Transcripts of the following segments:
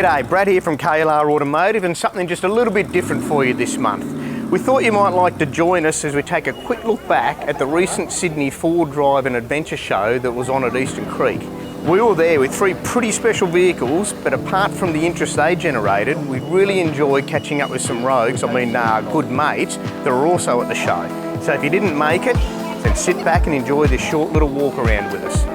G'day, Brad here from KLR Automotive, and something just a little bit different for you this month. We thought you might like to join us as we take a quick look back at the recent Sydney Forward Drive and Adventure show that was on at Eastern Creek. We were there with three pretty special vehicles, but apart from the interest they generated, we really enjoyed catching up with some rogues, good mates, that are also at the show. So if you didn't make it, then sit back and enjoy this short little walk around with us.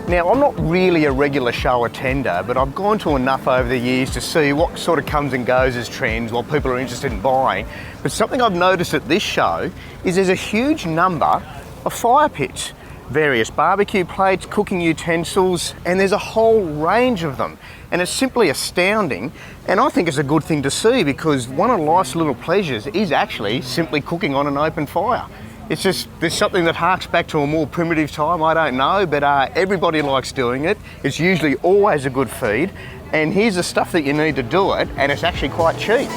Now, I'm not really a regular show attender, but I've gone to enough over the years to see what sort of comes and goes as trends while people are interested in buying. But something I've noticed at this show is there's a huge number of fire pits, various barbecue plates, cooking utensils, and there's a whole range of them. And it's simply astounding, and I think it's a good thing to see because one of life's little pleasures is actually simply cooking on an open fire. It's just, there's something that harks back to a more primitive time, I don't know, but everybody likes doing it. It's usually always a good feed, and here's the stuff that you need to do it, and it's actually quite cheap.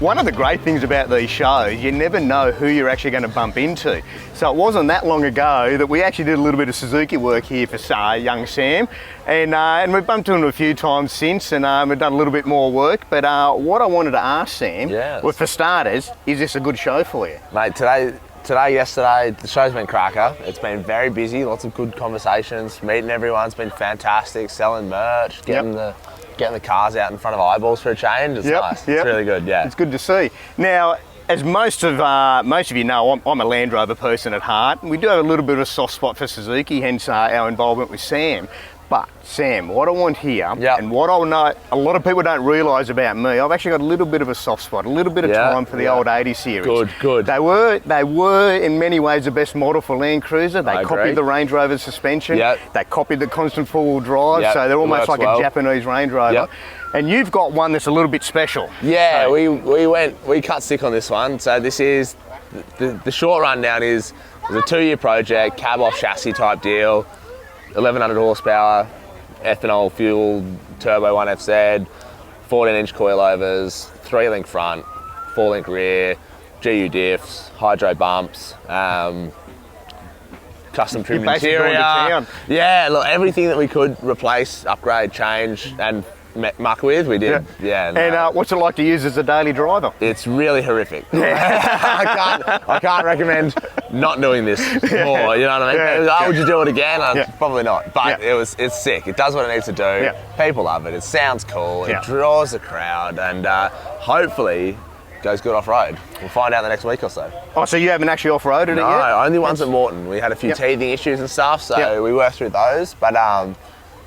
One of the great things about these shows, you never know who you're actually going to bump into. So it wasn't that long ago that we actually did a little bit of Suzuki work here for young Sam, and we've bumped into him a few times since, and we've done a little bit more work. But what I wanted to ask Sam, well, for starters, is this a good show for you? Mate, yesterday, the show's been cracker. It's been very busy, lots of good conversations, meeting everyone's been fantastic, selling merch, getting the cars out in front of eyeballs for a change. It's nice. It's really good, yeah. It's good to see. Now, as most of you know, I'm a Land Rover person at heart, and we do have a little bit of a soft spot for Suzuki, hence our involvement with Sam. But Sam, what I want here, and what I know a lot of people don't realise about me, I've actually got a little bit of a soft spot, a little bit of time for the old 80 series. Good. They were in many ways the best model for Land Cruiser. They copied the Range Rover suspension. They copied the constant four-wheel drive, so they're almost like a Japanese Range Rover. And you've got one that's a little bit special. Yeah, so we cut stick on this one. So this is the short rundown is a 2-year project, cab off chassis type deal. 1100 horsepower, ethanol fuel, turbo 1FZ, 14-inch coilovers, 3-link front, 4-link rear, GU diffs, hydro bumps, custom trim interior. Yeah, look, everything that we could replace, upgrade, change, and muck with, we did. And what's it like to use as a daily driver? It's really horrific. I can't recommend not doing this more, you know what I mean? Would you do it again? Probably not, but it's sick. It does what it needs to do. People love it. It sounds cool. It draws a crowd, and hopefully goes good off-road. We'll find out in the next week or so. Oh, so you haven't actually off-roaded it yet? No, only ones at Morton. We had a few teething issues and stuff, so we worked through those, but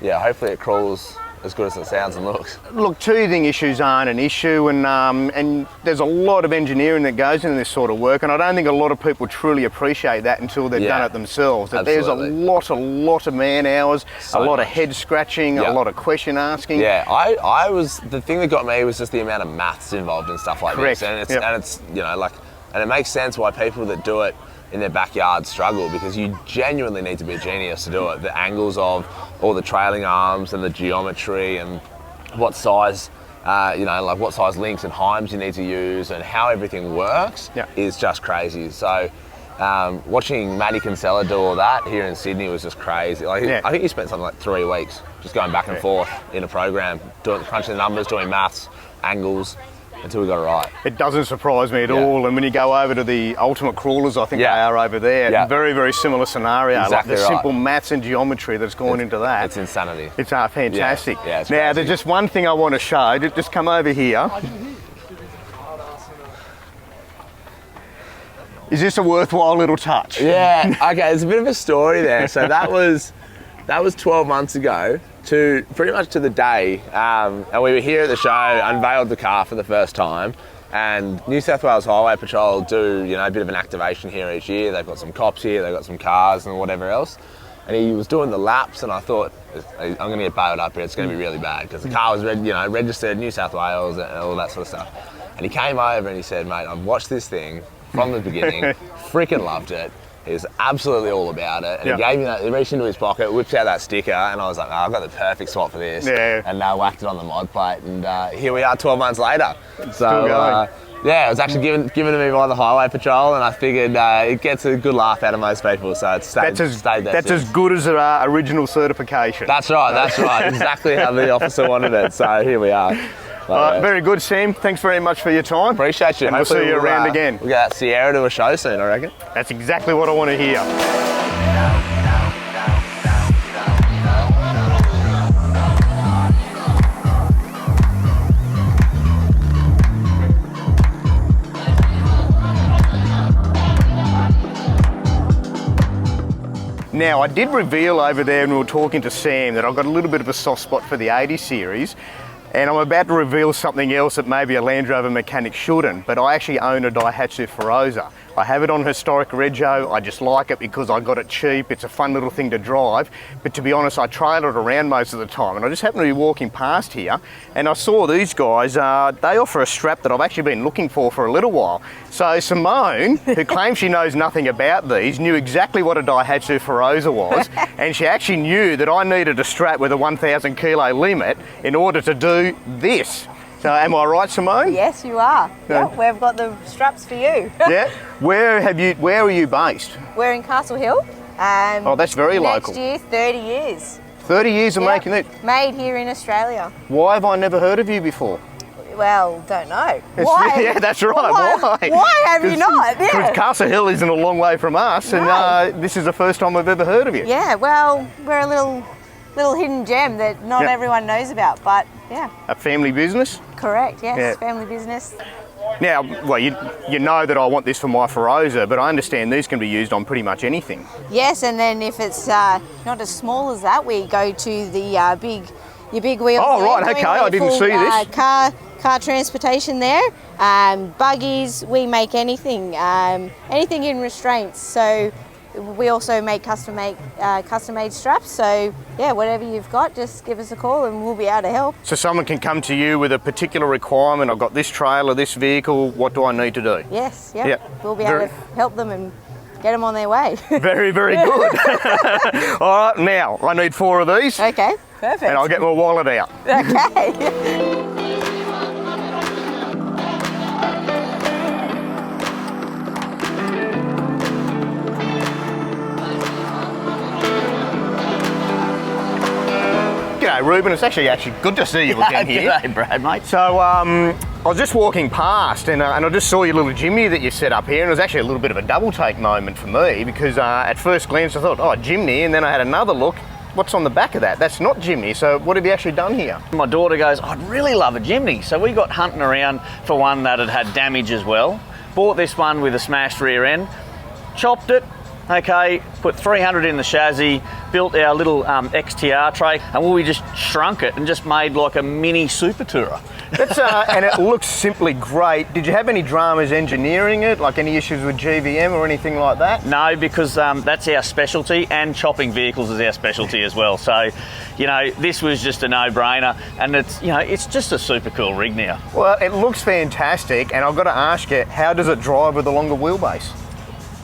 hopefully it crawls as good as it sounds and looks. Look, teething issues aren't an issue, and there's a lot of engineering that goes into this sort of work, and I don't think a lot of people truly appreciate that until they've done it themselves. That there's a lot of man hours, a lot of head scratching, a lot of question asking. The thing that got me was just the amount of maths involved in stuff like this, and it's and it makes sense why people that do it in their backyard struggle, because you genuinely need to be a genius to do it. The angles of all the trailing arms and the geometry and what size, what size links and heims you need to use and how everything works is just crazy. So watching Matty Kinsella do all that here in Sydney was just crazy. I think he spent something like 3 weeks just going back and forth in a program, crunching the numbers, doing maths, angles, until we got it right. It doesn't surprise me at all. And when you go over to the ultimate crawlers, I think they are over there, very, very similar scenario. Exactly like the simple maths and geometry that's gone into that. It's insanity. It's fantastic. It's now, crazy. there's just one thing I want to show. Just come over here. Is this a worthwhile little touch? Yeah, okay, there's a bit of a story there. So that was 12 months ago. Pretty much to the day, and we were here at the show, unveiled the car for the first time, and New South Wales Highway Patrol do a bit of an activation here each year. They've got some cops here, they've got some cars and whatever else, and he was doing the laps, and I thought, I'm going to get bailed up here, it's going to be really bad, because the car was registered New South Wales and all that sort of stuff. And he came over and he said, mate, I've watched this thing from the beginning, freaking loved it. He was absolutely all about it. And Yeah. he gave me that, he reached into his pocket, whipped out that sticker, and I was like, oh, I've got the perfect spot for this. Yeah. And whacked it on the mod plate, and here we are 12 months later. Still going. Yeah, it was actually given to me by the Highway Patrol, and I figured it gets a good laugh out of most people, so it's stayed there. That's as good as our original certification. That's right. Exactly how the officer wanted it, so here we are. Very good, Sam. Thanks very much for your time. Appreciate you. And we'll see you around again. We'll get that Sierra to a show soon, I reckon. That's exactly what I want to hear. Now, I did reveal over there when we were talking to Sam that I've got a little bit of a soft spot for the 80 series, and I'm about to reveal something else that maybe a Land Rover mechanic shouldn't, but I actually own a Daihatsu Feroza. I have it on historic rego. I just like it because I got it cheap. It's a fun little thing to drive, but to be honest, I trail it around most of the time, and I just happened to be walking past here and I saw these guys. They offer a strap that I've actually been looking for a little while. So Simone, who claims she knows nothing about these, knew exactly what a Daihatsu Feroza was, and she actually knew that I needed a strap with a 1,000 kilo limit in order to do this. So am I right, Simone? Yes, you are. Yeah. Yep, we've got the straps for you. Yeah. Where are you based? We're in Castle Hill. Oh, that's very local. Next year, 30 years. 30 years of Yep. making it. Made here in Australia. Why have I never heard of you before? Well, don't know. Why? Yeah, that's right. Why? Why have you not? Because Yeah. Castle Hill isn't a long way from us, No. and this is the first time I've ever heard of you. Yeah, well, we're a little hidden gem that not Yep. everyone knows about, but yeah, A family business. correct, yes, Yeah. family business. Now, well, you know that I want this for my Feroza, but I understand these can be used on pretty much anything. Yes, and then if it's not as small as that, we go to the your big wheels. Oh, there, right, doing okay, I didn't full, see this. Car transportation there, buggies. We make anything, anything in restraints. So we also make custom made straps. So yeah, whatever you've got, just give us a call and we'll be able to help. So someone can come to you with a particular requirement. I've got this trailer, this vehicle. What do I need to do? Yes, yep. Yep. We'll be able to help them and get them on their way. Very, very good. All right, now I need 4 of these, Okay, perfect. and I'll get my wallet out. Okay. G'day, Ruben. It's actually good to see you again here. G'day, Brad, mate. So I was just walking past and I just saw your little Jimny that you set up here, and it was actually a little bit of a double take moment for me because at first glance I thought, oh, Jimny, and then I had another look. What's on the back of that? That's not Jimny. So what have you actually done here? My daughter goes, I'd really love a Jimny. So we got hunting around for one that had damage as well. Bought this one with a smashed rear end, chopped it, okay, put 300 in the chassis, built our little XTR tray, and we just shrunk it and just made like a mini super tourer. That's, and it looks simply great. Did you have any dramas engineering it, like any issues with GVM or anything like that? No, because that's our specialty, and chopping vehicles is our specialty as well. So, you know, this was just a no-brainer, and it's just a super cool rig now. Well, it looks fantastic, and I've got to ask you, how does it drive with a longer wheelbase?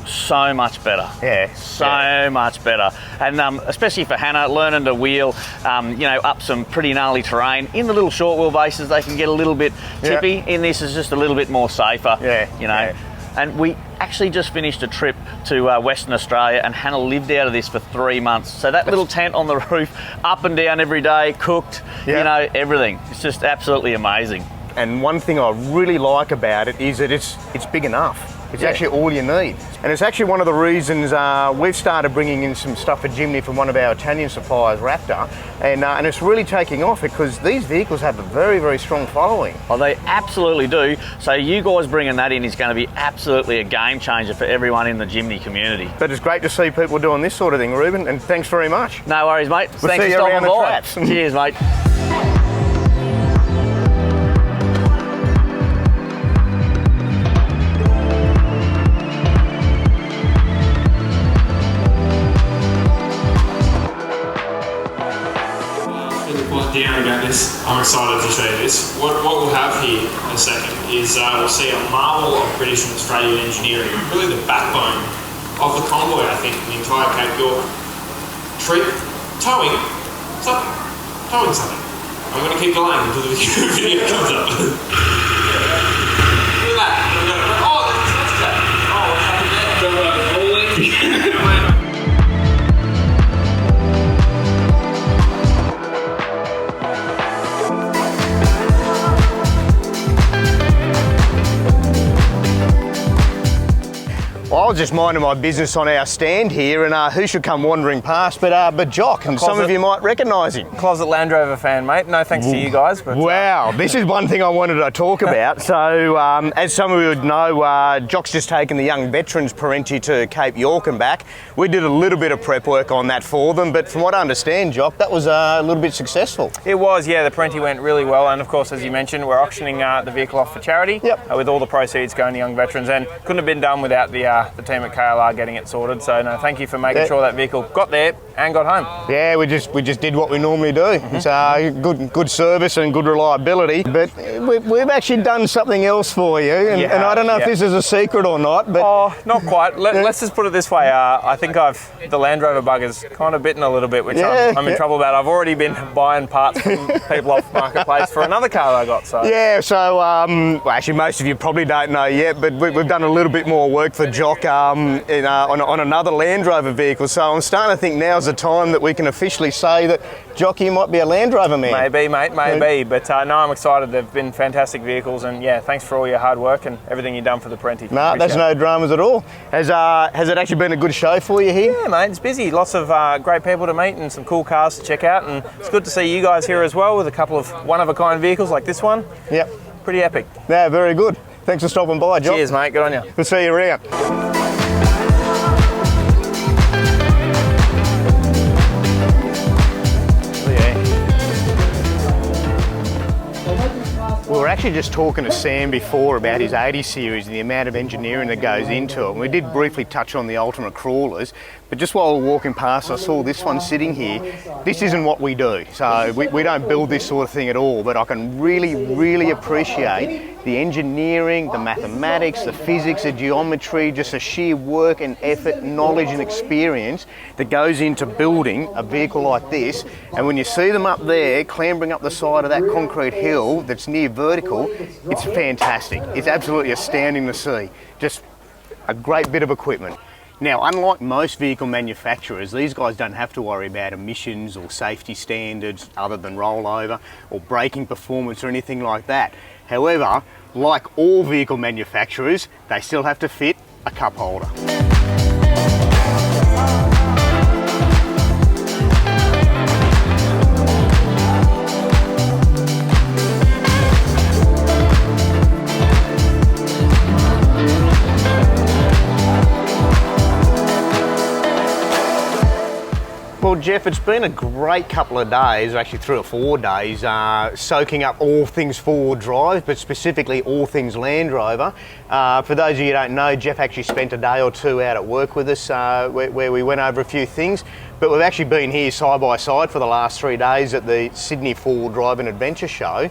So much better. Yeah. So much better. And especially for Hannah, learning to wheel, up some pretty gnarly terrain. In the little short wheelbases, they can get a little bit tippy. Yeah. In this, is just a little bit more safer. Yeah. Yeah. And we actually just finished a trip to Western Australia, and Hannah lived out of this for 3 months. So that little tent on the roof, up and down every day, cooked, everything. It's just absolutely amazing. And one thing I really like about it is that it's big enough. It's actually all you need. And it's actually one of the reasons we've started bringing in some stuff for Jimny from one of our Italian suppliers, Raptor, and it's really taking off because these vehicles have a very, very strong following. Well, they absolutely do. So you guys bringing that in is going to be absolutely a game changer for everyone in the Jimny community. But it's great to see people doing this sort of thing, Ruben, and thanks very much. No worries, mate. We'll Thanks see for you stopping around the by. traps. Cheers, mate. Down about this. I'm excited to show you this. What we'll have here in a second is we'll see a marvel of British and Australian engineering, really the backbone of the convoy, I think, the entire Cape York trip, towing something. I'm going to keep delaying until the video comes up. Look at that. Oh, that's that. Oh, what's happened there? Well, I was just minding my business on our stand here, and who should come wandering past but Jock, and some of you might recognise him. Closet Land Rover fan, mate. No thanks to you guys. But, wow, this is one thing I wanted to talk about. So, as some of you would know, Jock's just taken the young veterans Parenti to Cape York and back. We did a little bit of prep work on that for them, but from what I understand, Jock, that was a little bit successful. It was, yeah. The Parenti went really well, and of course, as you mentioned, we're auctioning the vehicle off for charity. Yep. With all the proceeds going to young veterans, and couldn't have been done without the team at KLR getting it sorted. So no, thank you for making sure that vehicle got there and got home. Yeah, we just did what we normally do. It's good service and good reliability. But we've actually done something else for you, and I don't know if this is a secret or not. But not quite. Let's just put it this way. I think the Land Rover bug has kind of bitten a little bit, which I'm in trouble about. I've already been buying parts from people off marketplace for another car I got. So yeah, so well, actually most of you probably don't know yet, but we've done a little bit more work for Jock on another Land Rover vehicle. So I'm starting to think now's the time that we can officially say that Jock, you might be a Land Rover man. Maybe, mate, maybe. But no, I'm excited. They've been fantastic vehicles, and yeah, thanks for all your hard work and everything you've done for the Parenti. No, there's no dramas at all. Has it actually been a good show for you here? Yeah, mate, it's busy. Lots of great people to meet and some cool cars to check out, and it's good to see you guys here as well with a couple of one-of-a-kind vehicles like this one. Yep. Pretty epic. Yeah, very good. Thanks for stopping by, Jock. Cheers, mate. Good on you. We'll see you around. We were actually just talking to Sam before about his 80 series and the amount of engineering that goes into it. And we did briefly touch on the ultimate crawlers, but just while we were walking past, I saw this one sitting here. This isn't what we do, so we don't build this sort of thing at all, but I can really appreciate the engineering, the mathematics, the physics, the geometry, just the sheer work and effort, knowledge and experience that goes into building a vehicle like this. And when you see them up there, clambering up the side of that concrete hill that's near vertical, it's fantastic. It's absolutely astounding to see. Just a great bit of equipment. Now, unlike most vehicle manufacturers, these guys don't have to worry about emissions or safety standards other than rollover or braking performance or anything like that. However, like all vehicle manufacturers, they still have to fit a cup holder. Well, Jeff, it's been a great couple of days, actually 3 or 4 days, soaking up all things four-wheel drive, but specifically all things Land Rover. For those of you who don't know, Jeff actually spent a day or two out at work with us where we went over a few things, but we've actually been here side by side for the last 3 days at the Sydney Four-Wheel Drive and Adventure Show.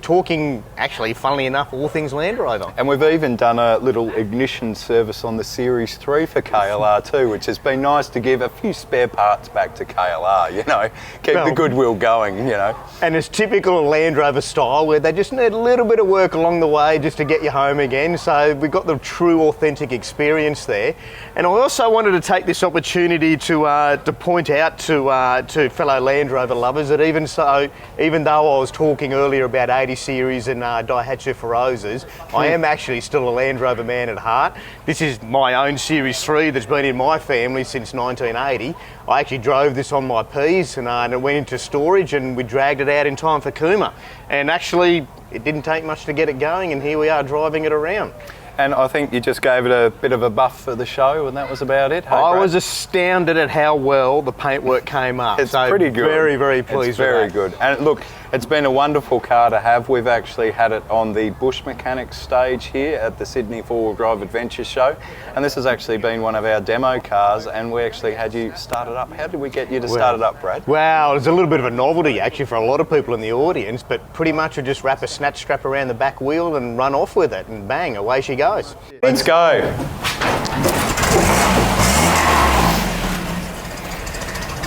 Talking, actually, funnily enough, all things Land Rover. And we've even done a little ignition service on the Series 3 for KLR too, which has been nice to give a few spare parts back to KLR, you know, keep the goodwill going, you know. And it's typical of Land Rover style where they just need a little bit of work along the way just to get you home again. So we've got the true, authentic experience there. And I also wanted to take this opportunity to point out to fellow Land Rover lovers that even though I was talking earlier about 80 series and Daihatsu Ferozas, I am actually still a Land Rover man at heart. This is my own Series 3 that's been in my family since 1980. I actually drove this on my Ps and it went into storage and we dragged it out in time for Cooma. And actually, it didn't take much to get it going and here we are driving it around. And I think you just gave it a bit of a buff for the show and that was about it. Hey, I was astounded at how well the paintwork came up. It's pretty good. Very, very pleased It's very good. And look, it's been a wonderful car to have. We've actually had it on the Bush Mechanics stage here at the Sydney Four-Wheel Drive Adventure Show. And this has actually been one of our demo cars and we actually had you start it up. How did we get you to start it up, Brad? Well, it's a little bit of a novelty actually for a lot of people in the audience, but pretty much you just wrap a snatch strap around the back wheel and run off with it and bang, away she goes. Let's go.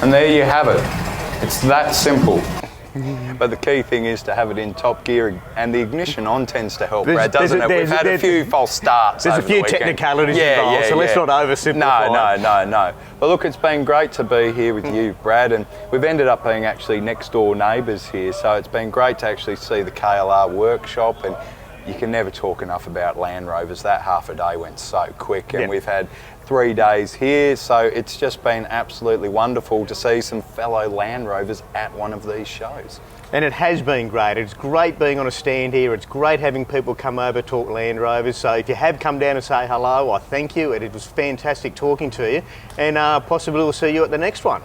And there you have it. It's that simple. But the key thing is to have it in top gear, and the ignition on tends to help, Brad, doesn't it? We've had a few false starts. There's a few technicalities involved, so let's not oversimplify. No. But look, it's been great to be here with you, Brad, and we've ended up being actually next door neighbours here, so it's been great to actually see the KLR workshop, and you can never talk enough about Land Rovers. That half a day went so quick, and we've had 3 days here, so it's just been absolutely wonderful to see some fellow Land Rovers at one of these shows. And it has been great. It's great being on a stand here. It's great having people come over, talk Land Rovers. So if you have come down and say hello, I thank you. It was fantastic talking to you, and possibly we'll see you at the next one.